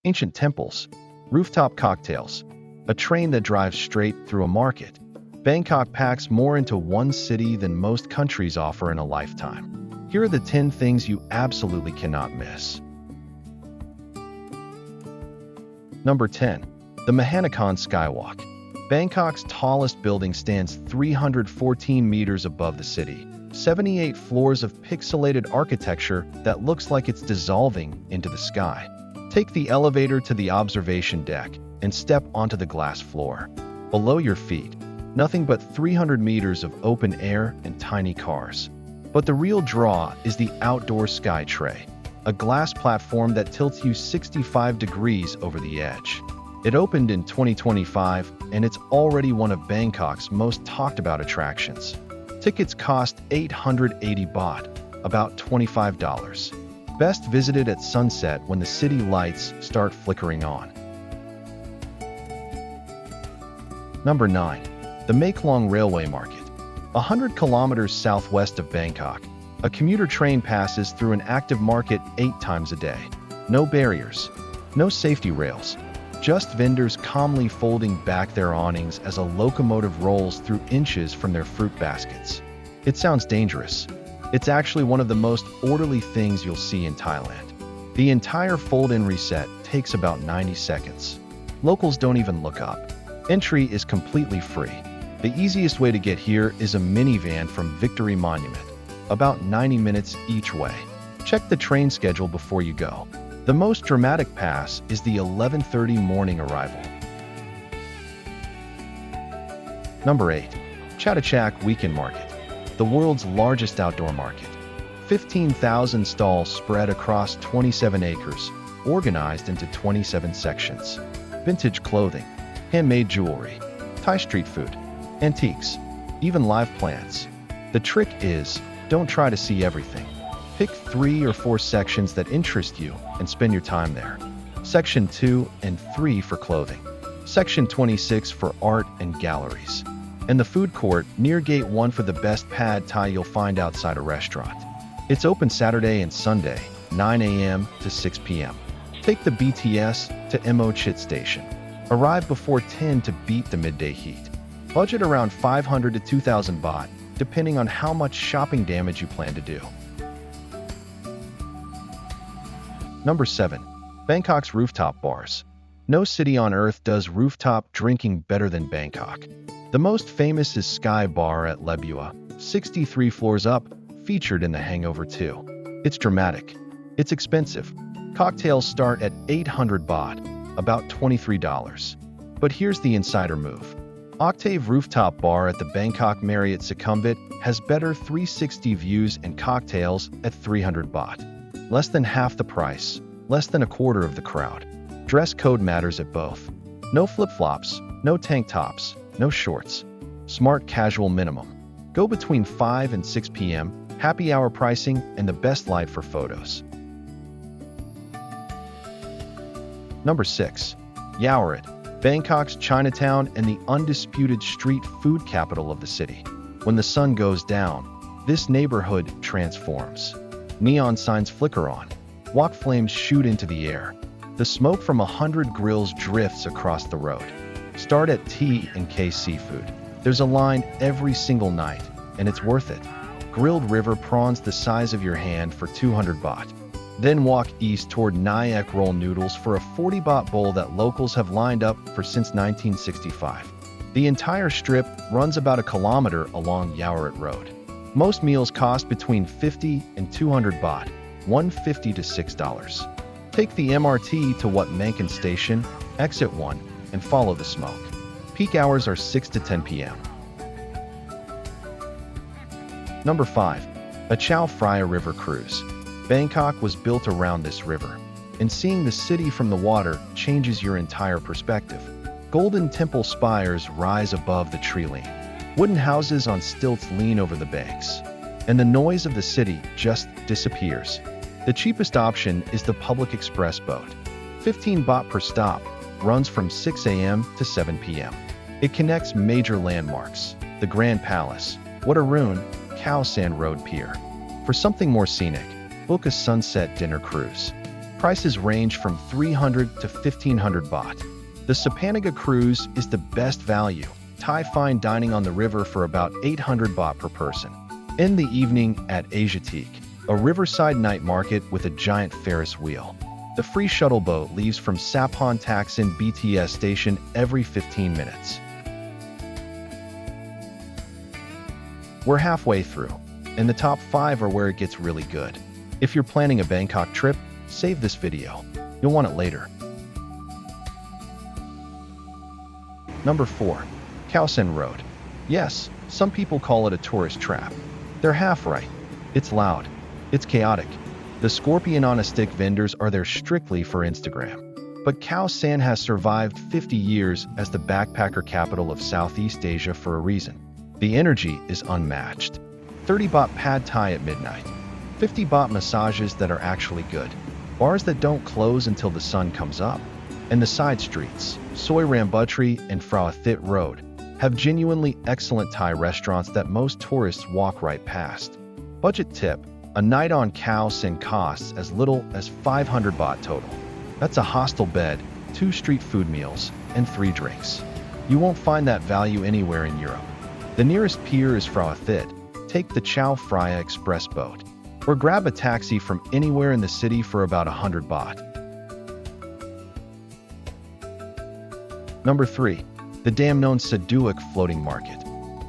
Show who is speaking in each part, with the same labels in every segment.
Speaker 1: ancient temples, rooftop cocktails, a train that drives straight through a market. Bangkok packs more into one city than most countries offer in a lifetime. Here are the 10 things you absolutely cannot miss. Number 10. The Mahanakhon SkyWalk. Bangkok's tallest building stands 314 meters above the city. 78 floors of pixelated architecture that looks like it's dissolving into the sky. Take the elevator to the observation deck and step onto the glass floor. Below your feet, nothing but 300 meters of open air and tiny cars. But the real draw is the outdoor sky tray, a glass platform that tilts you 65 degrees over the edge. It opened in 2025, and it's already one of Bangkok's most talked about attractions. Tickets cost 880 baht, about $25. Best visited at sunset when the city lights start flickering on. Number 9. The Mangkon Railway Market. 100 kilometers southwest of Bangkok, a commuter train passes through an active market 8 times a day. No barriers, no safety rails, just vendors calmly folding back their awnings as a locomotive rolls through inches from their fruit baskets. It sounds dangerous. It's actually one of the most orderly things you'll see in Thailand. The entire fold-in reset takes about 90 seconds. Locals don't even look up. Entry is completely free. The easiest way to get here is a minivan from Victory Monument, about 90 minutes each way. Check the train schedule before you go. The most dramatic pass is the 11:30 morning arrival. Number 8. Chatuchak Weekend Market, the world's largest outdoor market. 15,000 stalls spread across 27 acres, organized into 27 sections. Vintage clothing, handmade jewelry, Thai street food, antiques, even live plants. The trick is, don't try to see everything. Pick 3 or 4 sections that interest you and spend your time there. Section 2 and 3 for clothing. Section 26 for art and galleries. And the food court near Gate 1 for the best pad Thai you'll find outside a restaurant. It's open Saturday and Sunday, 9 a.m. to 6 p.m. Take the BTS to MO Chit station. Arrive before 10 to beat the midday heat. Budget around 500 to 2,000 baht, depending on how much shopping damage you plan to do. Number 7. Bangkok's Rooftop Bars. No city on earth does rooftop drinking better than Bangkok. The most famous is Sky Bar at Lebua, 63 floors up, featured in The Hangover 2. It's dramatic. It's expensive. Cocktails start at 800 baht, about $23. But here's the insider move. Octave Rooftop Bar at the Bangkok Marriott Sukhumvit has better 360 views and cocktails at 300 baht. Less than half the price, less than a quarter of the crowd. Dress code matters at both. No flip-flops, no tank tops, no shorts. Smart casual minimum. Go between 5 and 6 p.m., happy hour pricing, and the best light for photos. Number 6. Yaowarat, Bangkok's Chinatown and the undisputed street food capital of the city. When the sun goes down, this neighborhood transforms. Neon signs flicker on. Wok flames shoot into the air. The smoke from 100 grills drifts across the road. Start at T&K Seafood. There's a line every single night, and it's worth it. Grilled river prawns the size of your hand for 200 baht. Then walk east toward Nyak roll noodles for a 40 baht bowl that locals have lined up for since 1965. The entire strip runs about a kilometer along Yaowarat Road. Most meals cost between 50 and 200 baht, $1.50 to $6. Take the MRT to Wat Arun Station, exit 1, and follow the smoke. Peak hours are 6 to 10 p.m. Number 5. A Chao Phraya River Cruise. Bangkok was built around this river, and seeing the city from the water changes your entire perspective. Golden temple spires rise above the tree lane. Wooden houses on stilts lean over the banks, and the noise of the city just disappears. The cheapest option is the public express boat. 15 baht per stop, runs from 6 a.m. to 7 p.m. It connects major landmarks, the Grand Palace, Wat Arun, Khao San Road Pier. For something more scenic, book a sunset dinner cruise. Prices range from 300 to 1500 baht. The Sapanaga cruise is the best value. Thai fine dining on the river for about 800 baht per person. In the evening at Asiatique, a riverside night market with a giant Ferris wheel. The free shuttle boat leaves from Sapon Taksin BTS station every 15 minutes. We're halfway through, and the top 5 are where it gets really good. If you're planning a Bangkok trip, save this video. You'll want it later. Number 4. Khao San Road. Yes, some people call it a tourist trap. They're half right. It's loud. It's chaotic. The scorpion on a stick vendors are there strictly for Instagram. But Khao San has survived 50 years as the backpacker capital of Southeast Asia for a reason. The energy is unmatched. 30 baht pad thai at midnight. 50 baht massages that are actually good. Bars that don't close until the sun comes up. And the side streets, Soi Rambutri and Phra Thit Road, have genuinely excellent Thai restaurants that most tourists walk right past. Budget tip: a night on Khao San costs as little as 500 baht total. That's a hostel bed, 2 street food meals, and 3 drinks. You won't find that value anywhere in Europe. The nearest pier is Phra Thit. Take the Chao Phraya Express boat, or grab a taxi from anywhere in the city for about 100 baht. Number 3. The Dam Nonsi floating market.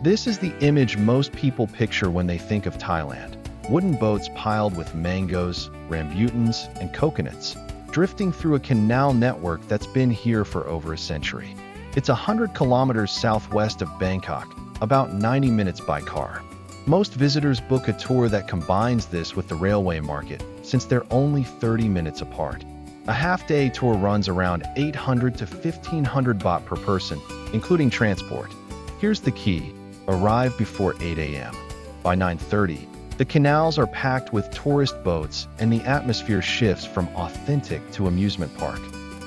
Speaker 1: This is the image most people picture when they think of Thailand. Wooden boats piled with mangoes, rambutans, and coconuts, drifting through a canal network that's been here for over a century. It's 100 kilometers southwest of Bangkok, about 90 minutes by car. Most visitors book a tour that combines this with the railway market, since they're only 30 minutes apart. A half-day tour runs around 800 to 1500 baht per person, including transport. Here's the key: arrive before 8 a.m. By 9:30, the canals are packed with tourist boats and the atmosphere shifts from authentic to amusement park.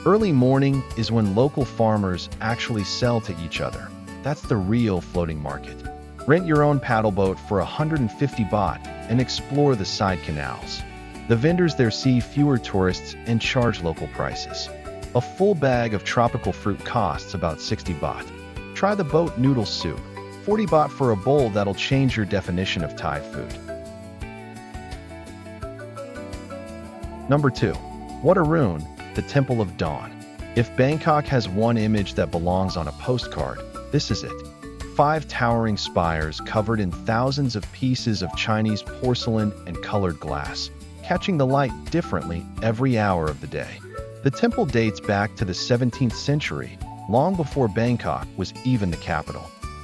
Speaker 1: Early morning is when local farmers actually sell to each other. That's the real floating market. Rent your own paddle boat for 150 baht and explore the side canals. The vendors there see fewer tourists and charge local prices. A full bag of tropical fruit costs about 60 baht. Try the boat noodle soup, 40 baht for a bowl that'll change your definition of Thai food. Number 2. Wat Arun, the Temple of Dawn. If Bangkok has one image that belongs on a postcard, this is it. 5 towering spires covered in thousands of pieces of Chinese porcelain and colored glass, catching the light differently every hour of the day. The temple dates back to the 17th century, long before Bangkok was even the capital.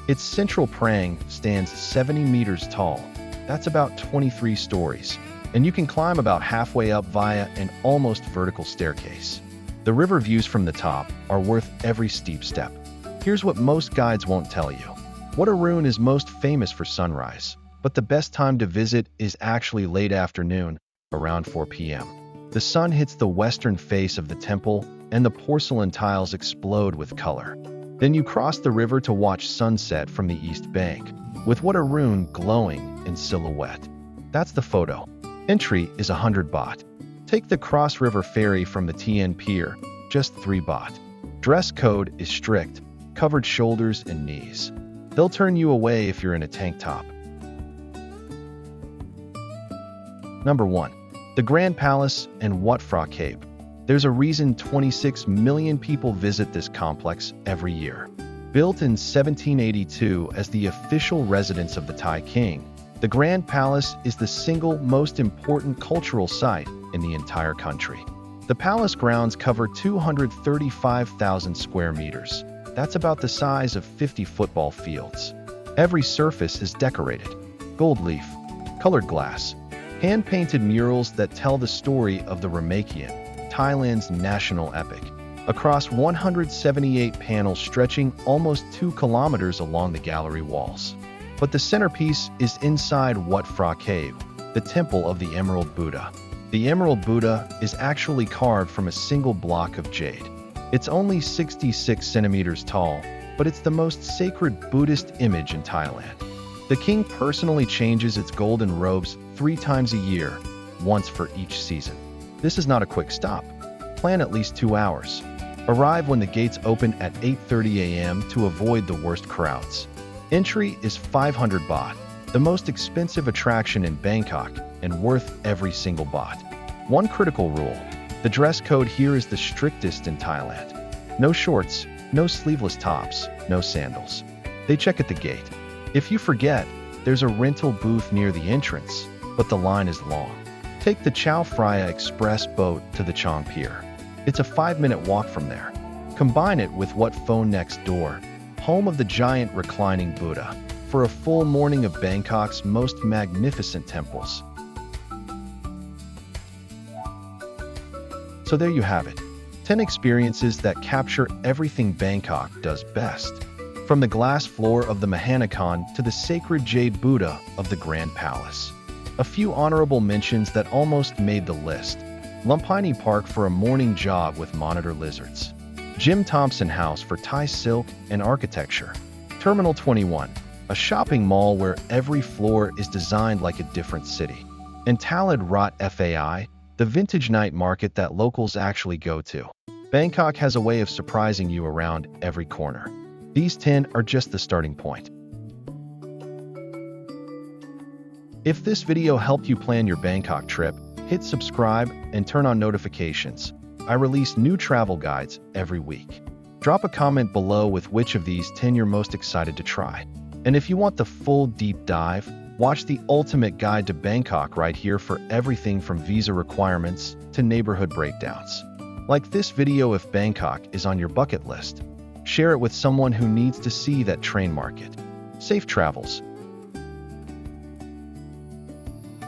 Speaker 1: Its central prang stands 70 meters tall. That's about 23 stories. And you can climb about halfway up via an almost vertical staircase. The river views from the top are worth every steep step. Here's what most guides won't tell you. Wat Arun is most famous for sunrise, but the best time to visit is actually late afternoon, around 4 p.m. The sun hits the western face of the temple, and the porcelain tiles explode with color. Then you cross the river to watch sunset from the east bank, with Wat Arun glowing in silhouette. That's the photo. Entry is 100 baht. Take the Cross River ferry from the TN Pier, just 3 baht. Dress code is strict, covered shoulders and knees. They'll turn you away if you're in a tank top. Number 1. The Grand Palace and Wat Phra Kaew. There's a reason 26 million people visit this complex every year. Built in 1782 as the official residence of the Thai king, the Grand Palace is the single most important cultural site in the entire country. The palace grounds cover 235,000 square meters. That's about the size of 50 football fields. Every surface is decorated. Gold leaf, colored glass, hand-painted murals that tell the story of the Ramakien, Thailand's national epic, across 178 panels stretching almost 2 kilometers along the gallery walls. But the centerpiece is inside Wat Phra Kaew, the temple of the Emerald Buddha. The Emerald Buddha is actually carved from a single block of jade. It's only 66 centimeters tall, but it's the most sacred Buddhist image in Thailand. The king personally changes its golden robes 3 times a year, once for each season. This is not a quick stop. Plan at least 2 hours. Arrive when the gates open at 8:30 a.m. to avoid the worst crowds. Entry is 500 baht, the most expensive attraction in Bangkok and worth every single baht. One critical rule: the dress code here is the strictest in Thailand. No shorts, no sleeveless tops, no sandals. They check at the gate. If you forget, there's a rental booth near the entrance, but the line is long. Take the Chao Phraya Express boat to the Chong Pier. It's a 5-minute walk from there. Combine it with Wat Phone next door, home of the giant reclining Buddha, for a full morning of Bangkok's most magnificent temples. So there you have it. 10 experiences that capture everything Bangkok does best. From the glass floor of the Mahanakhon to the sacred jade Buddha of the Grand Palace. A few honorable mentions that almost made the list. Lumpini Park for a morning jog with monitor lizards. Jim Thompson House for Thai silk and architecture. Terminal 21, a shopping mall where every floor is designed like a different city. And Talad Rot Fai, the vintage night market that locals actually go to. Bangkok has a way of surprising you around every corner. These 10 are just the starting point. If this video helped you plan your Bangkok trip, hit subscribe and turn on notifications. I release new travel guides every week. Drop a comment below with which of these 10 you're most excited to try. And if you want the full deep dive, watch the ultimate guide to Bangkok right here for everything from visa requirements to neighborhood breakdowns. Like this video if Bangkok is on your bucket list. Share it with someone who needs to see that train market. Safe travels.